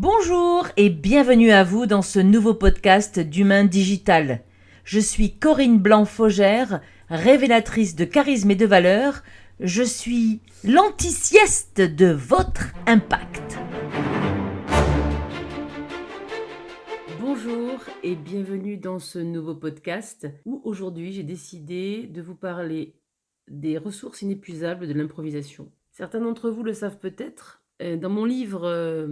Bonjour et bienvenue à vous dans ce nouveau podcast d'Humain Digital. Je suis Corinne Blanc-Faugère, révélatrice de charisme et de valeur. Je suis l'anti-sieste de votre impact. Bonjour et bienvenue dans ce nouveau podcast où aujourd'hui j'ai décidé de vous parler des ressources inépuisables de l'improvisation. Certains d'entre vous le savent peut-être. Dans mon livre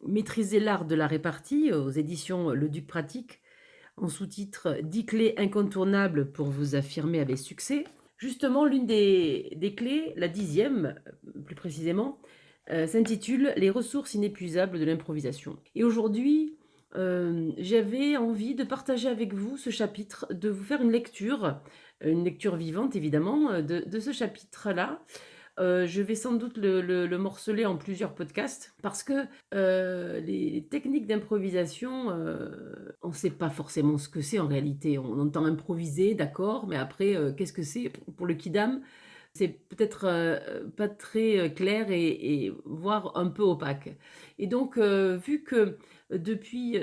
Maîtriser l'art de la répartie aux éditions Le Duc Pratique, en sous-titre 10 clés incontournables pour vous affirmer avec succès, justement l'une des clés, la 10e plus précisément, s'intitule Les ressources inépuisables de l'improvisation. Et aujourd'hui, j'avais envie de partager avec vous ce chapitre, de vous faire une lecture vivante évidemment, de ce chapitre-là. Je vais sans doute le morceler en plusieurs podcasts parce que les techniques d'improvisation, on ne sait pas forcément ce que c'est en réalité. On entend improviser, d'accord, mais après, qu'est-ce que c'est pour le kidam? C'est peut-être pas très clair et voire un peu opaque. Et donc, vu que depuis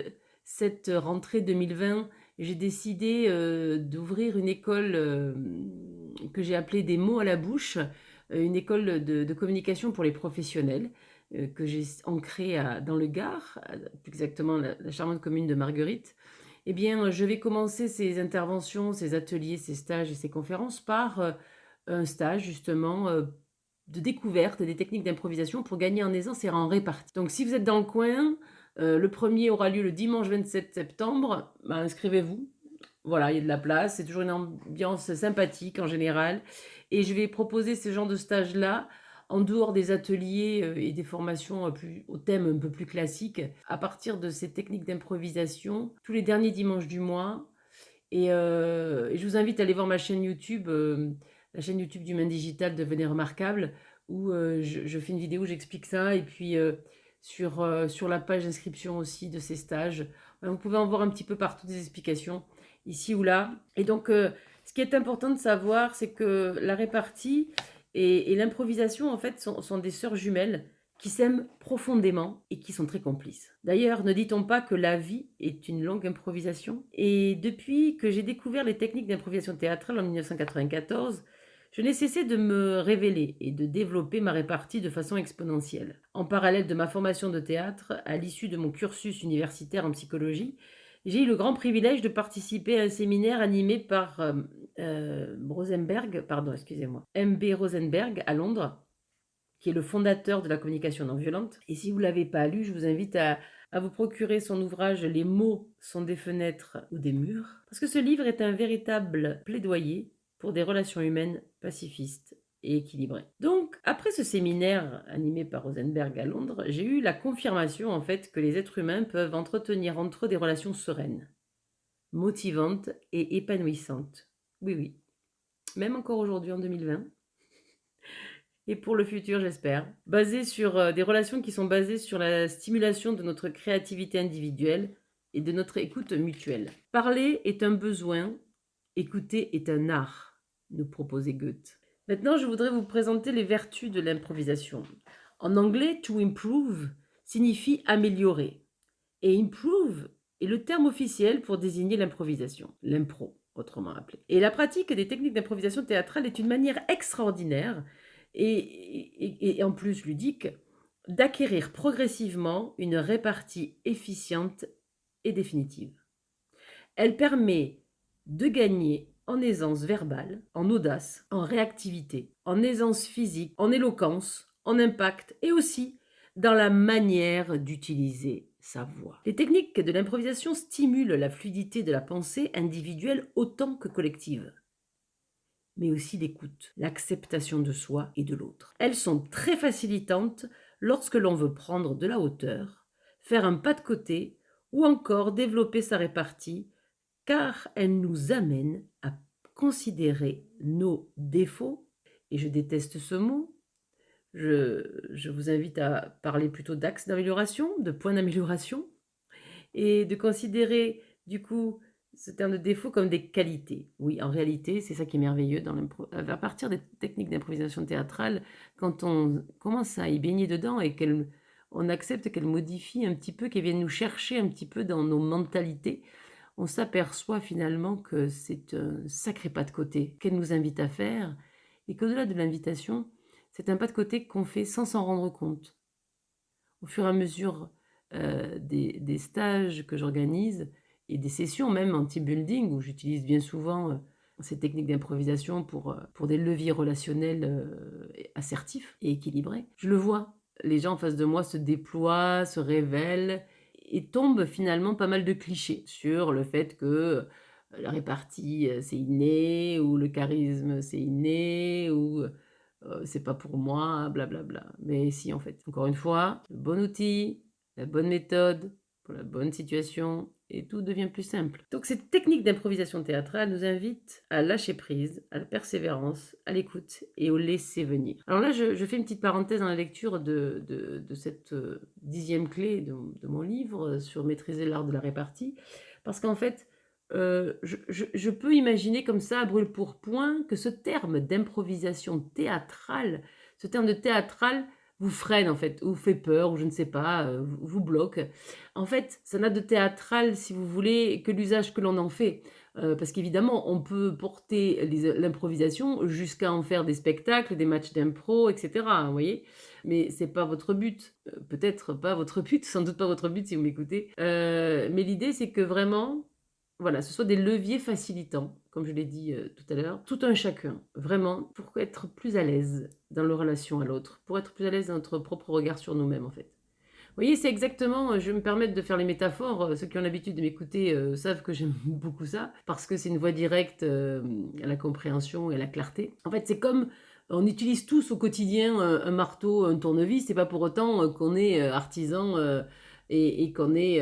cette rentrée 2020, j'ai décidé d'ouvrir une école que j'ai appelée des mots à la bouche, une école de communication pour les professionnels que j'ai ancrée dans le Gard, plus exactement la charmante commune de Marguerite. Eh bien, je vais commencer ces interventions, ces ateliers, ces stages et ces conférences par un stage justement de découverte des techniques d'improvisation pour gagner en aisance et en répartie. Donc si vous êtes dans le coin, le premier aura lieu le dimanche 27 septembre, inscrivez-vous. Voilà, il y a de la place, c'est toujours une ambiance sympathique en général. Et je vais proposer ce genre de stage-là en dehors des ateliers et des formations au thème un peu plus classique, à partir de ces techniques d'improvisation, tous les derniers dimanches du mois. Et je vous invite à aller voir ma chaîne YouTube, la chaîne YouTube d'Humain Digital Devenez Remarquable, où je fais une vidéo où j'explique ça. Et puis sur la page d'inscription aussi de ces stages, vous pouvez en voir un petit peu partout des explications, ici ou là. Et donc, ce qui est important de savoir, c'est que la répartie et l'improvisation, en fait, sont des sœurs jumelles qui s'aiment profondément et qui sont très complices. D'ailleurs, ne dit-on pas que la vie est une longue improvisation? Et depuis que j'ai découvert les techniques d'improvisation théâtrale en 1994, je n'ai cessé de me révéler et de développer ma répartie de façon exponentielle. En parallèle de ma formation de théâtre, à l'issue de mon cursus universitaire en psychologie, j'ai eu le grand privilège de participer à un séminaire animé par MB Rosenberg à Londres, qui est le fondateur de la communication non violente. Et si vous ne l'avez pas lu, je vous invite à vous procurer son ouvrage Les mots sont des fenêtres ou des murs, parce que ce livre est un véritable plaidoyer pour des relations humaines pacifistes et équilibrées. Donc, après ce séminaire animé par Rosenberg à Londres, j'ai eu la confirmation en fait que les êtres humains peuvent entretenir entre eux des relations sereines, motivantes et épanouissantes. Oui, oui. Même encore aujourd'hui en 2020. Et pour le futur, j'espère. Basées sur des relations qui sont basées sur la stimulation de notre créativité individuelle et de notre écoute mutuelle. Parler est un besoin, écouter est un art, nous proposait Goethe. Maintenant, je voudrais vous présenter les vertus de l'improvisation. En anglais, to improve signifie améliorer. Et improve est le terme officiel pour désigner l'improvisation, l'impro, autrement appelé. Et la pratique des techniques d'improvisation théâtrale est une manière extraordinaire et en plus ludique, d'acquérir progressivement une répartie efficiente et définitive. Elle permet de gagner en aisance verbale, en audace, en réactivité, en aisance physique, en éloquence, en impact et aussi dans la manière d'utiliser sa voix. Les techniques de l'improvisation stimulent la fluidité de la pensée individuelle autant que collective, mais aussi l'écoute, l'acceptation de soi et de l'autre. Elles sont très facilitantes lorsque l'on veut prendre de la hauteur, faire un pas de côté ou encore développer sa répartie, car elles nous amènent à considérer nos défauts, et je déteste ce mot. Je vous invite à parler plutôt d'axes d'amélioration, de points d'amélioration, et de considérer du coup ce terme de défaut comme des qualités. Oui, en réalité, c'est ça qui est merveilleux à partir des techniques d'improvisation théâtrale, quand on commence à y baigner dedans et on accepte qu'elle modifie un petit peu, qu'elle vienne nous chercher un petit peu dans nos mentalités, on s'aperçoit finalement que c'est un sacré pas de côté qu'elle nous invite à faire et qu'au-delà de l'invitation, c'est un pas de côté qu'on fait sans s'en rendre compte. Au fur et à mesure des stages que j'organise et des sessions même en team building où j'utilise bien souvent ces techniques d'improvisation pour des leviers relationnels assertifs et équilibrés, je le vois. Les gens en face de moi se déploient, se révèlent et tombent finalement pas mal de clichés sur le fait que la répartie c'est inné ou le charisme c'est inné ou c'est pas pour moi, blablabla. Mais si, en fait. Encore une fois, le bon outil, la bonne méthode, pour la bonne situation, et tout devient plus simple. Donc cette technique d'improvisation théâtrale nous invite à lâcher prise, à la persévérance, à l'écoute et au laisser venir. Alors là, je fais une petite parenthèse dans la lecture de cette 10e clé de mon livre sur maîtriser l'art de la répartie, parce qu'en fait, je peux imaginer comme ça, à brûle-pourpoint, que ce terme d'improvisation théâtrale, ce terme de théâtral vous freine en fait, ou vous fait peur, ou je ne sais pas, vous bloque. En fait, ça n'a de théâtral, si vous voulez, que l'usage que l'on en fait. Parce qu'évidemment, on peut porter l'improvisation jusqu'à en faire des spectacles, des matchs d'impro, etc. Vous voyez, mais c'est pas votre but. Peut-être pas votre but, sans doute pas votre but si vous m'écoutez. Mais l'idée, c'est que vraiment, voilà, ce soit des leviers facilitants, comme je l'ai dit tout à l'heure, tout un chacun, vraiment, pour être plus à l'aise dans la relation à l'autre, pour être plus à l'aise dans notre propre regard sur nous-mêmes, en fait. Vous voyez, c'est exactement, je vais me permettre de faire les métaphores, ceux qui ont l'habitude de m'écouter savent que j'aime beaucoup ça, parce que c'est une voie directe à la compréhension et à la clarté. En fait, c'est comme, on utilise tous au quotidien un marteau, un tournevis, c'est pas pour autant qu'on est artisan et qu'on est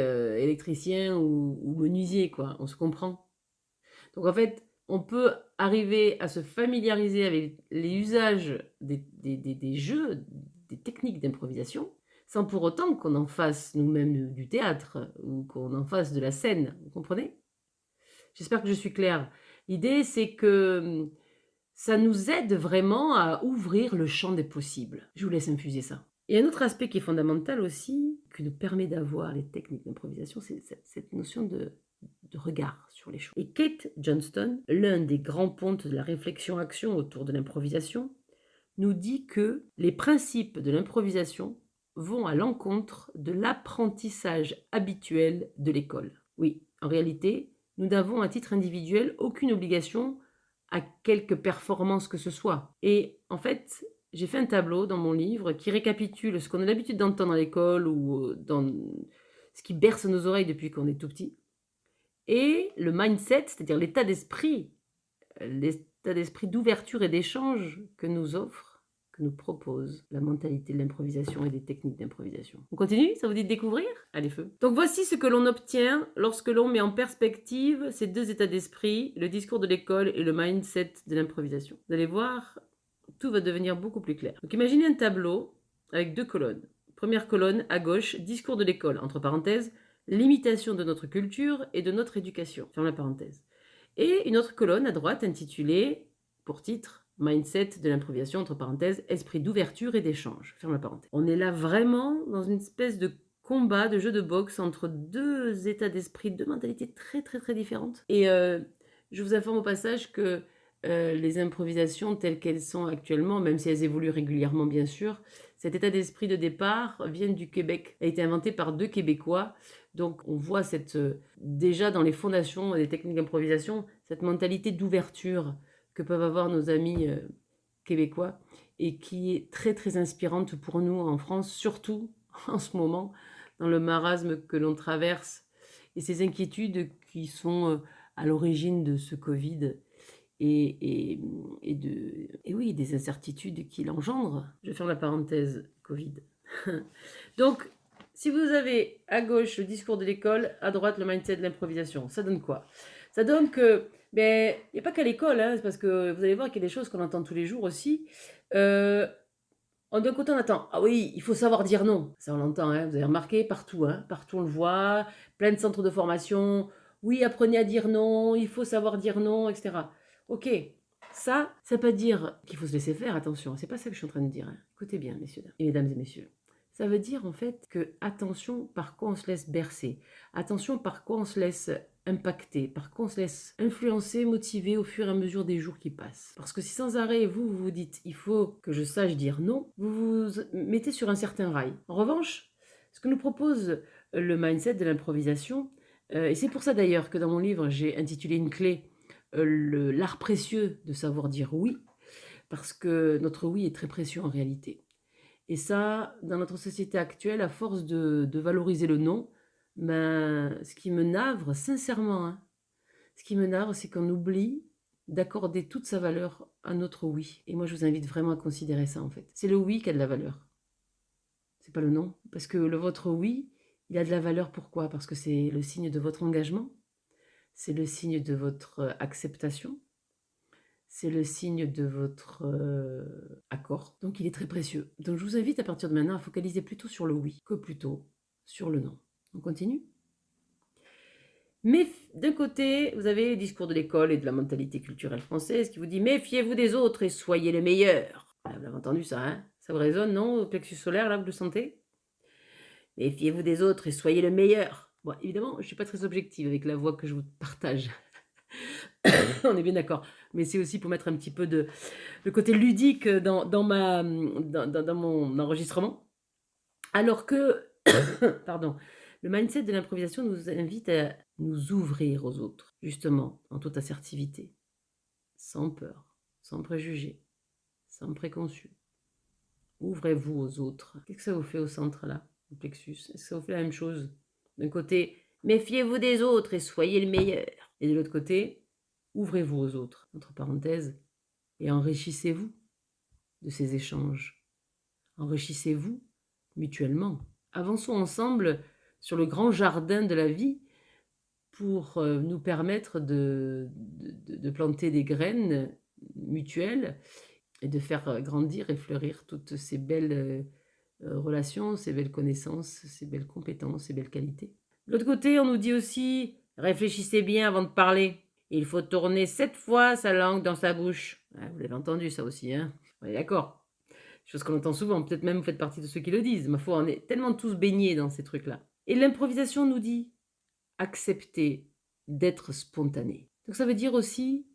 électricien ou menuisier, quoi, on se comprend. Donc en fait, on peut arriver à se familiariser avec les usages des jeux, des techniques d'improvisation, sans pour autant qu'on en fasse nous-mêmes du théâtre ou qu'on en fasse de la scène. Vous comprenez? J'espère que je suis claire. L'idée, c'est que ça nous aide vraiment à ouvrir le champ des possibles. Je vous laisse infuser ça. Et un autre aspect qui est fondamental aussi, qui nous permet d'avoir les techniques d'improvisation, c'est cette notion de regard sur les choses. Et Kate Johnston, l'un des grands pontes de la réflexion-action autour de l'improvisation, nous dit que les principes de l'improvisation vont à l'encontre de l'apprentissage habituel de l'école. Oui, en réalité, nous n'avons à titre individuel aucune obligation à quelque performance que ce soit. Et en fait, j'ai fait un tableau dans mon livre qui récapitule ce qu'on a l'habitude d'entendre à l'école ou dans ce qui berce nos oreilles depuis qu'on est tout petit. Et le mindset, c'est-à-dire l'état d'esprit d'ouverture et d'échange que nous offre, que nous propose la mentalité de l'improvisation et des techniques d'improvisation. On continue? Ça vous dit de découvrir? Allez, feu. Donc voici ce que l'on obtient lorsque l'on met en perspective ces deux états d'esprit, le discours de l'école et le mindset de l'improvisation. Vous allez voir, tout va devenir beaucoup plus clair. Donc imaginez un tableau avec deux colonnes. Première colonne, à gauche, discours de l'école, entre parenthèses, l'imitation de notre culture et de notre éducation, ferme la parenthèse. Et une autre colonne à droite intitulée, pour titre, mindset de l'improvisation, entre parenthèses, esprit d'ouverture et d'échange, ferme la parenthèse. On est là vraiment dans une espèce de combat, de jeu de boxe entre deux états d'esprit, deux mentalités très très très différentes. Et je vous informe au passage que les improvisations telles qu'elles sont actuellement, même si elles évoluent régulièrement bien sûr, cet état d'esprit de départ vient du Québec, a été inventé par deux Québécois. Donc on voit déjà dans les fondations des techniques d'improvisation, cette mentalité d'ouverture que peuvent avoir nos amis québécois et qui est très très inspirante pour nous en France, surtout en ce moment, dans le marasme que l'on traverse et ces inquiétudes qui sont à l'origine de ce Covid et oui, des incertitudes qu'il engendre. Je ferme la parenthèse Covid. Donc, si vous avez à gauche le discours de l'école, à droite le mindset de l'improvisation, ça donne quoi? Ça donne que, il n'y a pas qu'à l'école, hein, parce que vous allez voir qu'il y a des choses qu'on entend tous les jours aussi. D'un côté, on attend, ah oui, il faut savoir dire non. Ça, on l'entend, hein, vous avez remarqué, partout, hein, partout on le voit, plein de centres de formation. Oui, apprenez à dire non, il faut savoir dire non, etc. Ok, ça ne veut pas dire qu'il faut se laisser faire, attention, c'est pas ça que je suis en train de dire. Hein. Écoutez bien, messieurs et mesdames et messieurs. Ça veut dire en fait que attention par quoi on se laisse bercer, attention par quoi on se laisse impacter, par quoi on se laisse influencer, motiver au fur et à mesure des jours qui passent. Parce que si sans arrêt vous vous dites il faut que je sache dire non, vous vous mettez sur un certain rail. En revanche, ce que nous propose le mindset de l'improvisation, et c'est pour ça d'ailleurs que dans mon livre j'ai intitulé une clé l'art précieux de savoir dire oui, parce que notre oui est très précieux en réalité. Et ça, dans notre société actuelle, à force de valoriser le non, ben, ce qui me navre, sincèrement, hein, ce qui me navre, c'est qu'on oublie d'accorder toute sa valeur à notre oui. Et moi, je vous invite vraiment à considérer ça, en fait. C'est le oui qui a de la valeur. C'est pas le non. Parce que votre oui, il a de la valeur. Pourquoi? Parce que c'est le signe de votre engagement. C'est le signe de votre acceptation. C'est le signe de votre accord. Donc il est très précieux. Donc je vous invite à partir de maintenant à focaliser plutôt sur le oui que plutôt sur le non. On continue? Mais d'un côté, vous avez les discours de l'école et de la mentalité culturelle française qui vous dit méfiez-vous des autres et soyez les meilleurs. Ah, vous avez entendu ça, hein? Ça vous résonne, non? Au plexus solaire, là, vous le sentez? Méfiez-vous des autres et soyez le meilleur. Bon, évidemment, je ne suis pas très objective avec la voix que je vous partage. On est bien d'accord. Mais c'est aussi pour mettre un petit peu de côté ludique dans mon enregistrement. Alors que, pardon, le mindset de l'improvisation nous invite à nous ouvrir aux autres, justement, en toute assertivité, sans peur, sans préjugés, sans préconçus. Ouvrez-vous aux autres. Qu'est-ce que ça vous fait au centre, là, au plexus? Est-ce que ça vous fait la même chose? D'un côté, méfiez-vous des autres et soyez le meilleur. Et de l'autre côté, ouvrez-vous aux autres, entre parenthèses, et enrichissez-vous de ces échanges. Enrichissez-vous mutuellement. Avançons ensemble sur le grand jardin de la vie pour nous permettre de planter des graines mutuelles et de faire grandir et fleurir toutes ces belles relations, ces belles connaissances, ces belles compétences, ces belles qualités. De l'autre côté, on nous dit aussi réfléchissez bien avant de parler. Il faut tourner 7 fois sa langue dans sa bouche. Ah, vous l'avez entendu ça aussi, hein? On est d'accord. Chose qu'on entend souvent, peut-être même vous faites partie de ceux qui le disent. Ma foi, on est tellement tous baignés dans ces trucs-là. Et l'improvisation nous dit accepter d'être spontané. Donc ça veut dire aussi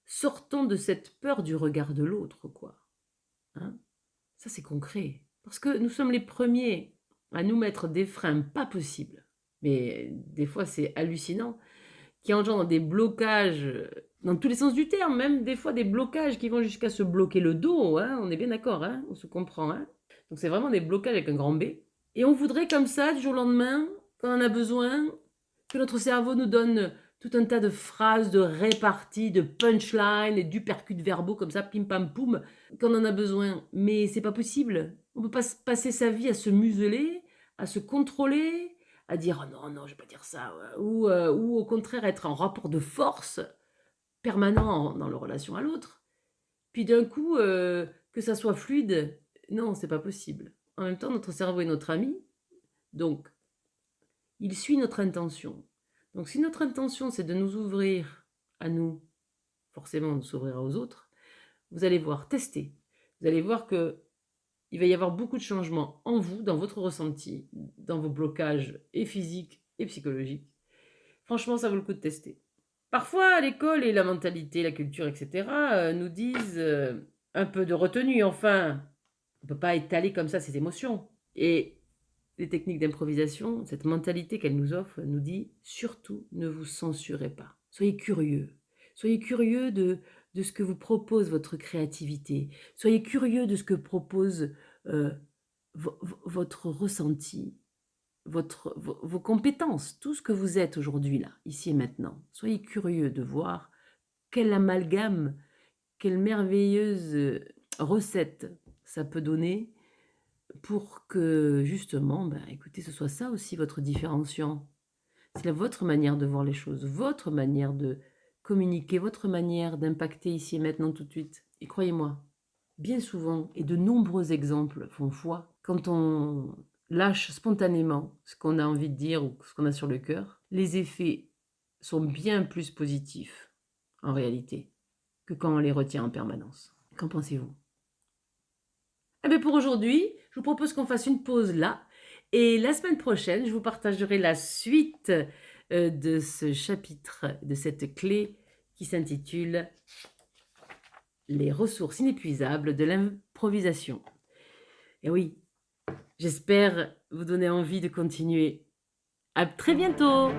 sortons de cette peur du regard de l'autre, quoi. Hein? Ça c'est concret. Parce que nous sommes les premiers à nous mettre des freins pas possibles. Mais des fois c'est hallucinant, qui engendrent des blocages dans tous les sens du terme, même des fois des blocages qui vont jusqu'à se bloquer le dos, hein, on est bien d'accord, hein, on se comprend. Hein. Donc c'est vraiment des blocages avec un grand B. Et on voudrait comme ça, du jour au lendemain, quand on en a besoin, que notre cerveau nous donne tout un tas de phrases, de réparties, de punchlines et d'uppercuts verbaux comme ça, pim pam poum, quand on en a besoin. Mais c'est pas possible. On peut pas passer sa vie à se museler, à se contrôler, à dire oh non, non, je vais pas dire ça, ou au contraire être en rapport de force permanent dans la relation à l'autre. Puis d'un coup, que ça soit fluide, non, c'est pas possible. En même temps, notre cerveau est notre ami, donc il suit notre intention. Donc si notre intention, c'est de nous ouvrir à nous, forcément de s'ouvrir aux autres, vous allez voir, tester. Vous allez voir que il va y avoir beaucoup de changements en vous, dans votre ressenti, dans vos blocages et physiques et psychologiques. Franchement, ça vaut le coup de tester. Parfois, l'école et la mentalité, la culture, etc., nous disent un peu de retenue, enfin. On ne peut pas étaler comme ça ses émotions. Et les techniques d'improvisation, cette mentalité qu'elle nous offre, nous dit surtout ne vous censurez pas. Soyez curieux. Soyez curieux de ce que vous propose votre créativité. Soyez curieux de ce que propose votre ressenti, vos compétences, tout ce que vous êtes aujourd'hui, là, ici et maintenant. Soyez curieux de voir quel amalgame, quelle merveilleuse recette ça peut donner pour que, justement, ben, écoutez, ce soit ça aussi votre différenciant. C'est votre manière de voir les choses, votre manière de communiquer, votre manière d'impacter ici et maintenant tout de suite. Et croyez-moi, bien souvent, et de nombreux exemples font foi, quand on lâche spontanément ce qu'on a envie de dire ou ce qu'on a sur le cœur, les effets sont bien plus positifs, en réalité, que quand on les retient en permanence. Qu'en pensez-vous? Eh bien pour aujourd'hui, je Je vous propose qu'on fasse une pause là et la semaine prochaine, je vous partagerai la suite, de ce chapitre, de cette clé qui s'intitule «Les ressources inépuisables de l'improvisation». Et oui, j'espère vous donner envie de continuer. À très bientôt!